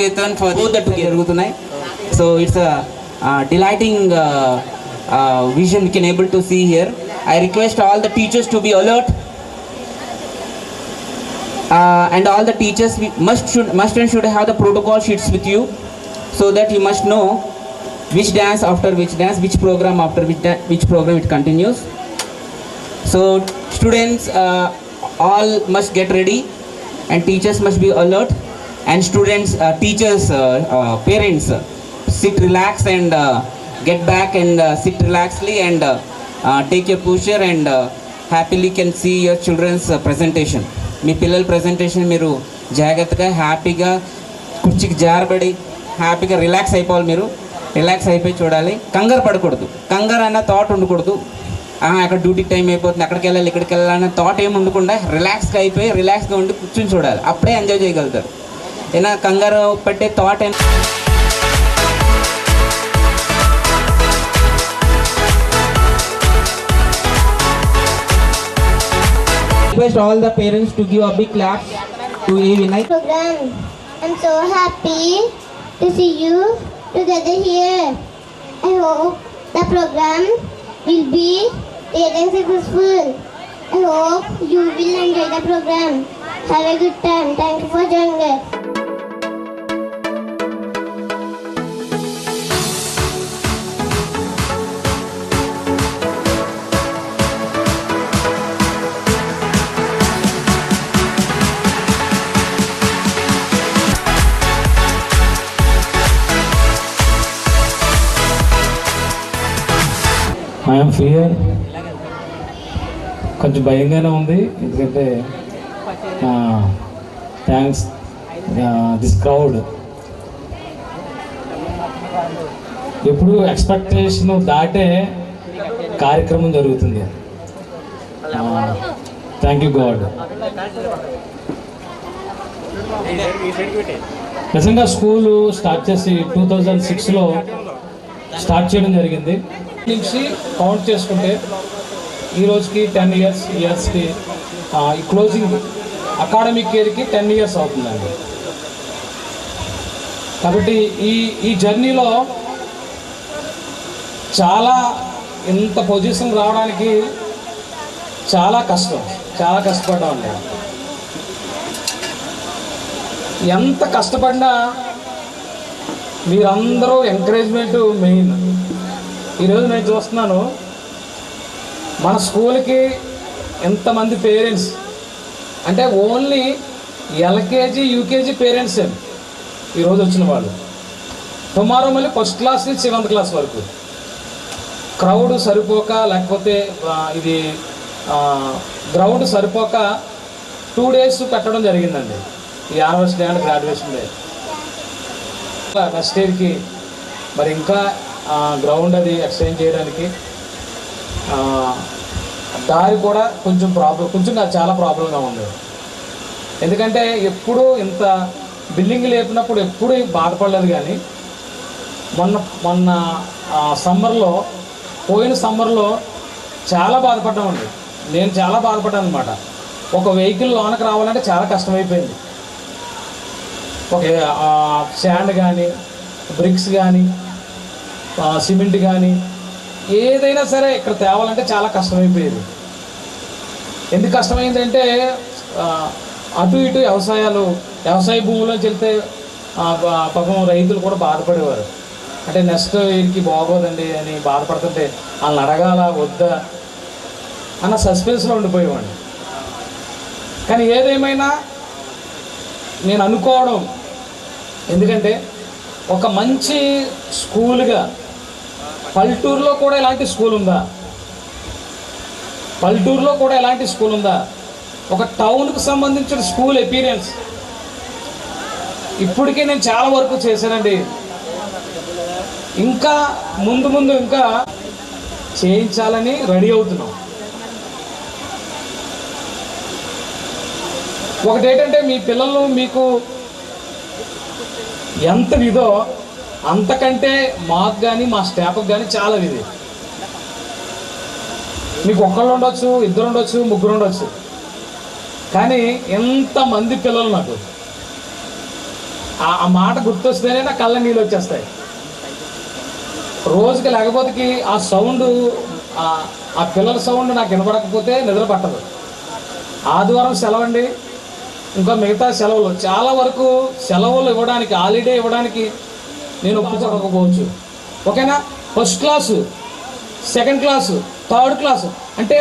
Chetan for both that jarugutunnai. So it's a delighting vision we can able to see here. I request all the teachers to be alert, and all the teachers must and should have the protocol sheets with you, so that you must know which dance after which dance, which program after which program it continues. So students all must get ready, and teachers must be alert, and students, teachers, parents, sit relax and get back and sit relaxedly and take your posture and happily can see your children's presentation. మీ పిల్లల presentation మీరు జాగ్రత్తగా హ్యాపీగా కుర్చీకి జారబడి హ్యాపీగా relax అయిపోవాలి. మీరు relax అయిపోయి చూడాలి. కంగారు పడకూడదు. కంగారు అన్న థాట్ ఉండకూడదు. అక్కడ డ్యూటీ టైం అయిపోతుంది, అక్కడికి వెళ్ళాలి ఇక్కడికి వెళ్ళాలన్న థాట్ ఏమి ఉండకుండా రిలాక్స్గా అయిపోయి రిలాక్స్గా ఉండి కూర్చొని చూడాలి. అప్పుడే ఎంజాయ్ చేయగలుగుతారు. ఏనా కంగారు పెట్టే thought request all the parents to give a big clap to A Vinay program. I'm so happy to see you together here. I hope the program will be getting successful. I hope you will enjoy the program. Have a good time. Thank you for joining us. I'm fear, కొంచెం భయంగానే ఉంది. ఎందుకంటే thanks this crowd ఎప్పుడు expectation దాటే కార్యక్రమం జరుగుతుంది. Thank you God. నిజంగా school start చేసి 2006లో స్టార్ట్ చేయడం జరిగింది. నుంచి కౌంట్ చేసుకుంటే ఈ రోజుకి 10 ఇయర్స్కి ఈ క్లోజింగ్ అకాడమిక్ ఇయర్కి 10 ఇయర్స్ అవుతుందండి. కాబట్టి ఈ జర్నీలో చాలా ఇంత పొజిషన్ రావడానికి చాలా కష్టపడ్డామండి. ఎంత కష్టపడినా మీరందరూ ఎంకరేజ్మెంట్ మెయిన్. ఈరోజు నేను చూస్తున్నాను మన స్కూల్కి ఎంతమంది పేరెంట్స్ అంటే ఓన్లీ ఎల్కేజీ యూకేజీ పేరెంట్సే ఈరోజు వచ్చిన వాళ్ళు. టుమారో మళ్ళీ ఫస్ట్ క్లాస్ నుంచి 7th క్లాస్ వరకు క్రౌడ్ సరిపోక, లేకపోతే ఇది గ్రౌండ్ సరిపోక 2 days పెట్టడం జరిగిందండి. ఈ anniversary and graduation day. Next ఇయర్కి మరి ఇంకా గ్రౌండ్ అది ఎక్స్చేంజ్ చేయడానికి దారి కూడా కొంచెం నాకు చాలా ప్రాబ్లంగా ఉంది. ఎందుకంటే ఎప్పుడు ఇంత బిల్డింగ్ లేపినప్పుడు ఎప్పుడు బాధపడలేదు. కానీ మొన్న సమ్మర్లో, పోయిన సమ్మర్లో చాలా బాధపడ్డామండి. నేను చాలా బాధపడ్డాను అనమాట. ఒక వెహికల్ లోనకి రావాలంటే చాలా కష్టమైపోయింది. ఒక శాండ్ కానీ, బ్రిక్స్ కానీ, సిమెంట్ కానీ ఏదైనా సరే ఇక్కడ తేవాలంటే చాలా కష్టమైపోయేది. ఎందుకు కష్టమైందంటే అటు ఇటు వ్యవసాయ భూముల్లోకి వెళ్తే పాపం రైతులు కూడా బాధపడేవారు. అంటే నెక్స్ట్ వీరికి బాగోదండి అని బాధపడుతుంటే వాళ్ళని అడగాల వద్దా అన్న సస్పెన్స్లో ఉండిపోయేవాడిని. కానీ ఏదేమైనా నేను అనుకోవడం, ఎందుకంటే ఒక మంచి స్కూల్గా పల్లెటూరులో కూడా ఇలాంటి స్కూల్ ఉందా? ఒక టౌన్కి సంబంధించిన స్కూల్ ఎపీరియన్స్ ఇప్పటికే నేను చాలా వరకు చేశానండి. ఇంకా ముందు ఇంకా చేయించాలని రెడీ అవుతున్నాం. ఒకటేంటంటే మీ పిల్లలు మీకు ఎంత విధో అంతకంటే మాకు కానీ మా స్టాఫ్కి కానీ చాలా విధి. మీకు ఒక్కళ్ళు ఉండొచ్చు, 2 ఉండొచ్చు, 3 ఉండొచ్చు, కానీ ఎంతమంది పిల్లలు నాకు ఆ మాట గుర్తొస్తేనే నా కళ్ళ నీళ్ళు వచ్చేస్తాయి. రోజుకి లేకపోతే ఆ సౌండ్, ఆ పిల్లల సౌండ్ నాకు వినపడకపోతే నిద్ర పట్టదు. ఆదివారం సెలవండి, ఇంకా మిగతా సెలవులు చాలా వరకు సెలవులు ఇవ్వడానికి, హాలిడే ఇవ్వడానికి నేను ఒప్పుకోకపోవచ్చు. ఓకేనా? First class, second class, third class అంటే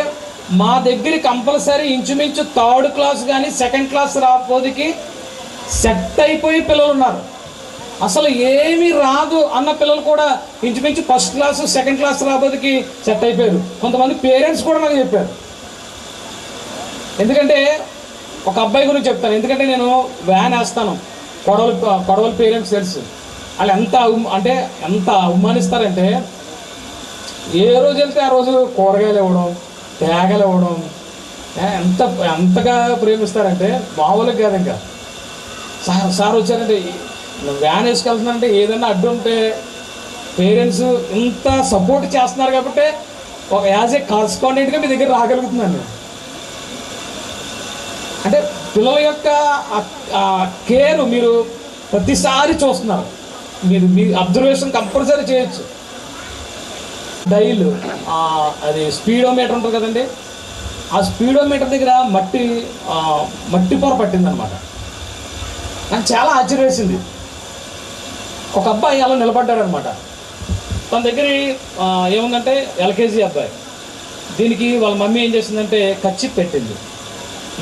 మా దగ్గర కంపల్సరీ ఇంచుమించు థర్డ్ క్లాస్ కానీ సెకండ్ క్లాస్ రాకపోదికి సెట్ అయిపోయి పిల్లలు ఉన్నారు. అసలు ఏమీ రాదు అన్న పిల్లలు కూడా ఇంచుమించు ఫస్ట్ క్లాసు సెకండ్ క్లాస్ రాబోదికి సెట్ అయిపోయారు. కొంతమంది పేరెంట్స్ కూడా నాకు చెప్పారు. ఎందుకంటే ఒక అబ్బాయి గురించి చెప్తాను. ఎందుకంటే నేను వ్యాన్ వేస్తాను, కొడవల పేరెంట్స్ తెలుసు. వాళ్ళు ఎంత అవమానిస్తారంటే ఏ రోజు వెళ్తే ఆ రోజు కూరగాయలు ఇవ్వడం, తేగలు ఇవ్వడం, ఎంతగా ప్రేమిస్తారంటే మామూలుగా కాదు. ఇంకా సార్ వచ్చారంటే వ్యాన్ వేసుకెళ్తున్నారంటే ఏదైనా అడ్డు ఉంటే పేరెంట్స్ ఇంత సపోర్ట్ చేస్తున్నారు కాబట్టి ఒక యాజ్ ఏ కరస్పాండెంట్గా మీ దగ్గర రాగలుగుతున్నాను. అంటే పిల్లల యొక్క కేర్ మీరు ప్రతిసారి చూస్తున్నారు. మీ అబ్జర్వేషన్ కంపల్సరీ చేయొచ్చు. డైల్ అది స్పీడోమీటర్ ఉంటుంది కదండి, ఆ స్పీడోమీటర్ దగ్గర మట్టి పొర పట్టిందనమాట. నాకు చాలా ఆశ్చర్యం వేసింది. ఒక అబ్బాయి అలా నిలబడ్డాడు అనమాట. తన దగ్గర ఏముందంటే ఎల్కేజీ అబ్బాయి. దీనికి వాళ్ళ మమ్మీ ఏం చేసిందంటే కచ్చి పెట్టింది,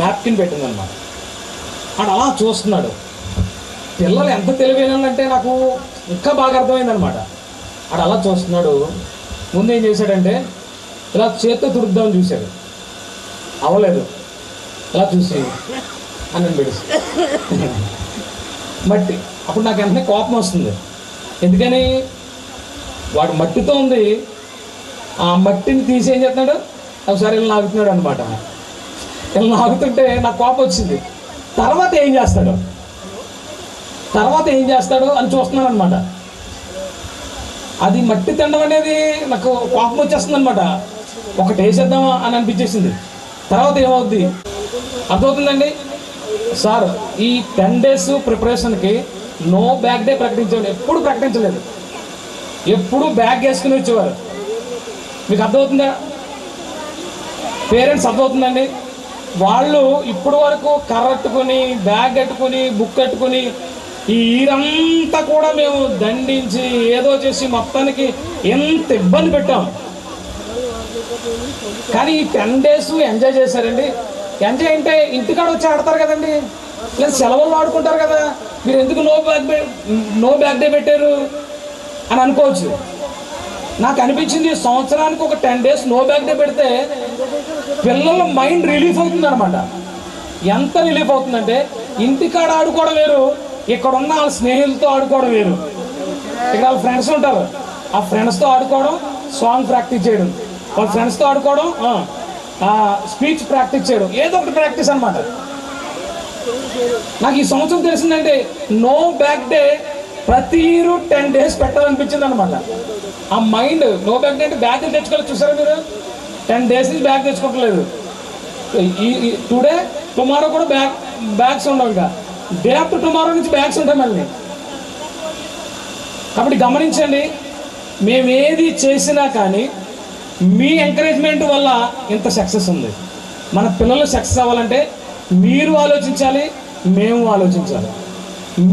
నాప్కిన్ పెట్టింది అనమాట. అండ్ అలా చూస్తున్నాడు. పిల్లలు ఎంత తెలివైనంటే నాకు ఇంకా బాగా అర్థమైందనమాట. అడు అలా చూస్తున్నాడు. ముందు ఏం చేశాడంటే ఇలా చేత్తో తుడుద్దామని చూశాడు, అవ్వలేదు. ఇలా చూసి అన్నం పెడిసి మట్టి. అప్పుడు నాకు వెంటనే కోపం వస్తుంది. ఎందుకని వాడు మట్టితో ఉంది, ఆ మట్టిని తీసి ఏం చేస్తున్నాడు, ఒకసారి ఇలా నాగుతున్నాడు అనమాట. ఇలా నాగుతుంటే నాకు కోపం వచ్చింది. తర్వాత ఏం చేస్తాడు అని చూస్తున్నాను అనమాట. అది మట్టి తినడం అనేది నాకు కోపం వచ్చేస్తుంది అనమాట. ఒకటి వేసేద్దామా అని అనిపించేసింది. తర్వాత ఏమవుద్ది అర్థమవుతుందండి. సార్ ఈ 10 days ప్రిపరేషన్కి నో బ్యాగ్ డే ప్రకటించేవాడు, ఎప్పుడు ప్రకటించలేదు. ఎప్పుడు బ్యాగ్ వేసుకుని వచ్చేవారు. మీకు అర్థమవుతుందా పేరెంట్స్? అర్థమవుతుందండి. వాళ్ళు ఇప్పుడు వరకు కర్ర కట్టుకొని, బ్యాగ్ కట్టుకొని, బుక్ కట్టుకొని ఈ ఈరంతా కూడా మేము దండించి ఏదో చేసి మొత్తానికి ఎంత ఇబ్బంది పెట్టాం. కానీ ఈ 10 days ఎంజాయ్ చేశారండి. ఎంజాయ్ అంటే ఇంటికాడ వచ్చి ఆడతారు కదండి, లేదా సెలవులు ఆడుకుంటారు కదా. మీరు ఎందుకు నో బ్యాగ్ డే పెట్టారు అని అనుకోవచ్చు. నాకు అనిపించింది సంవత్సరానికి ఒక 10 days నో బ్యాగ్ డే పెడితే పిల్లల మైండ్ రిలీఫ్ అవుతుంది అనమాట. ఎంత రిలీఫ్ అవుతుందంటే ఇంటికాడ ఆడుకోవడం వేరు, ఇక్కడ ఉన్న వాళ్ళ స్నేహితులతో ఆడుకోవడం వేరు. ఇక్కడ వాళ్ళ ఫ్రెండ్స్ ఉంటారు, ఆ ఫ్రెండ్స్తో ఆడుకోవడం, సాంగ్ ప్రాక్టీస్ చేయడం, వాళ్ళ ఫ్రెండ్స్తో ఆడుకోవడం, స్పీచ్ ప్రాక్టీస్ చేయడం, ఏదో ఒకటి ప్రాక్టీస్ అనమాట. నాకు ఈ సంవత్సరం తెలిసిందంటే నో బ్యాగ్ డే ప్రతి ఇయర్ 10 days పెట్టాలనిపించింది అనమాట. ఆ మైండ్ నో బ్యాగ్ డే అంటే బ్యాగ్ తెచ్చుకోలేదు. చూసారా మీరు 10 days నుంచి బ్యాగ్ తెచ్చుకోవట్లేదు. టుడే టుమారో కూడా బ్యాగ్స్ ఉండవు. ఇంకా డే ఆఫ్టర్ టుమారో నుంచి బ్యాగ్స్ ఉంటాయి మళ్ళీ. కాబట్టి గమనించండి, మేమేది చేసినా కానీ మీ ఎంకరేజ్మెంట్ వల్ల ఇంత సక్సెస్ ఉంది. మన పిల్లలు సక్సెస్ అవ్వాలంటే మీరు ఆలోచించాలి, మేము ఆలోచించాలి.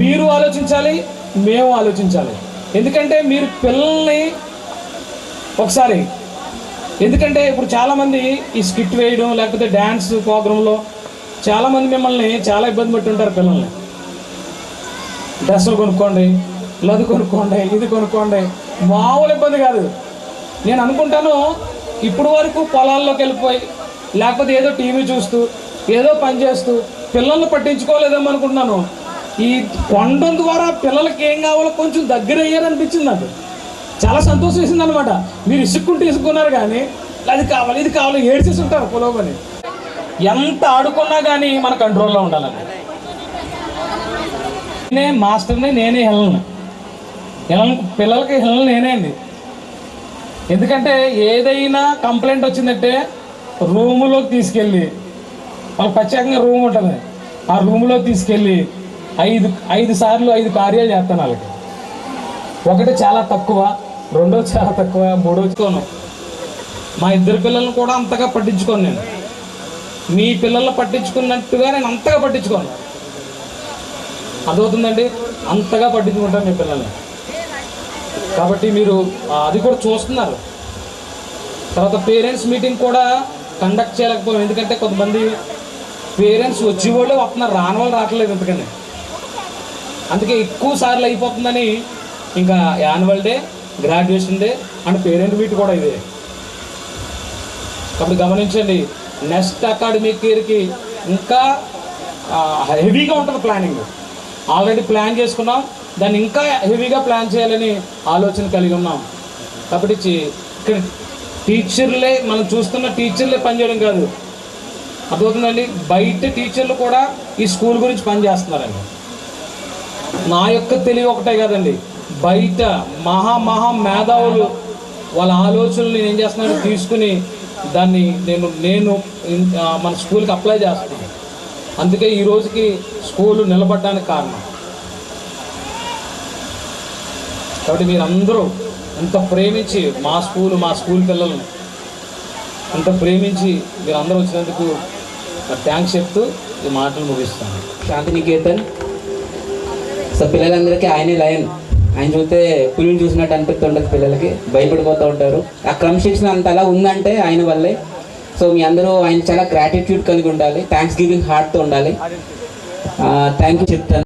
మీరు ఆలోచించాలి, మేము ఆలోచించాలి. ఎందుకంటే మీరు పిల్లల్ని ఒకసారి, ఎందుకంటే ఇప్పుడు చాలామంది ఈ స్కిట్ వేయడం లేకపోతే డ్యాన్స్ ప్రోగ్రాంలో చాలామంది మిమ్మల్ని చాలా ఇబ్బంది పెట్టి ఉంటారు. పిల్లల్ని డ్రెస్సులు కొనుక్కోండి, లది కొనుక్కోండి, ఇది కొనుక్కోండి, మామూలు ఇబ్బంది కాదు. నేను అనుకుంటాను ఇప్పుడు వరకు పొలాల్లోకి వెళ్ళిపోయి లేకపోతే ఏదో టీవీ చూస్తూ ఏదో పని చేస్తూ పిల్లల్ని పట్టించుకోలేదేమో అనుకుంటున్నాను. ఈ కొండం ద్వారా పిల్లలకి ఏం కావాలో కొంచెం దగ్గర అయ్యారనిపించింది నాకు. చాలా సంతోషం వేసింది అనమాట. మీరు ఇసుక్కున్నారు కానీ అది కావాలి ఇది కావాలి ఏడ్చేసి ఉంటారు పొలవని. ఎంత ఆడుకున్నా కానీ మన కంట్రోల్లో ఉండాలండి. నేనే మాస్టర్ని, నేనే హెల్ని పిల్లలకి హెల్ నేనే అండి. ఎందుకంటే ఏదైనా కంప్లైంట్ వచ్చిందంటే రూములోకి తీసుకెళ్ళి, వాళ్ళకి ప్రత్యేకంగా రూమ్ ఉంటుంది, ఆ రూములోకి తీసుకెళ్ళి ఐదు సార్లు 5 కార్యాలు చేస్తాను వాళ్ళకి. ఒకటి చాలా తక్కువ, రెండోది చాలా తక్కువ, మూడోది మా ఇద్దరు పిల్లల్ని కూడా అంతగా పట్టించుకోను నేను. మీ పిల్లల్ని పట్టించుకున్నట్టుగా నేను అంతగా పట్టించుకోను. అదవుతుందండి, అంతగా పట్టించుకుంటాను మీ పిల్లల్ని. కాబట్టి మీరు అది కూడా చూస్తున్నారు. తర్వాత పేరెంట్స్ మీటింగ్ కూడా కండక్ట్ చేయలేకపోయాం, ఎందుకంటే కొంతమంది పేరెంట్స్ వచ్చి వాళ్ళే వస్తున్నారు, రాని వాళ్ళు రావట్లేదు. ఎందుకని అందుకే ఎక్కువ సార్లు అయిపోతుందని ఇంకా annual day, graduation day and parent meet కూడా ఇదే. కాబట్టి గమనించండి, నెక్స్ట్ అకాడమిక్ ఇయర్కి ఇంకా హెవీగా ఉంటుంది ప్లానింగ్. ఆల్రెడీ ప్లాన్ చేసుకున్నాం, దాన్ని ఇంకా హెవీగా ప్లాన్ చేయాలని ఆలోచన కలిగి ఉన్నాం. కాబట్టి ఇక్కడ టీచర్లే, మనం చూస్తున్న టీచర్లే పనిచేయడం కాదు, అర్థమవుతుందండి, బయట టీచర్లు కూడా ఈ స్కూల్ గురించి పనిచేస్తున్నారండి. నా యొక్క తెలివి ఒకటే కాదండి, బయట మహా మేధావులు వాళ్ళ ఆలోచనలు నేను ఏం చేస్తున్నాను తీసుకుని దాన్ని నేను మన స్కూల్కి అప్లై చేస్తున్నాను. అందుకే ఈ రోజుకి స్కూలు నిలబడడానికి కారణం. కాబట్టి మీరందరూ ఎంత ప్రేమించి మా స్కూల్ పిల్లలను అంత ప్రేమించి మీరు అందరూ వచ్చినందుకు థ్యాంక్స్ చెప్తూ ఈ మాటలు ముగిస్తాను. శాంతినికేతన్. సో పిల్లలందరికీ ఆయనే లయన్. ఆయన చూస్తే పులిని చూసినట్టు అనిపిస్తుంటుంది, పిల్లలకి భయపడిపోతూ ఉంటారు. ఆ క్రమశిక్షణ అంత అలా ఉందంటే ఆయన వల్లే. సో మీ అందరూ ఆయన చాలా గ్రాటిట్యూడ్ కలిగి ఉండాలి, థ్యాంక్స్ గివింగ్ హార్ట్తో ఉండాలి. థ్యాంక్ యూ చెప్తాను.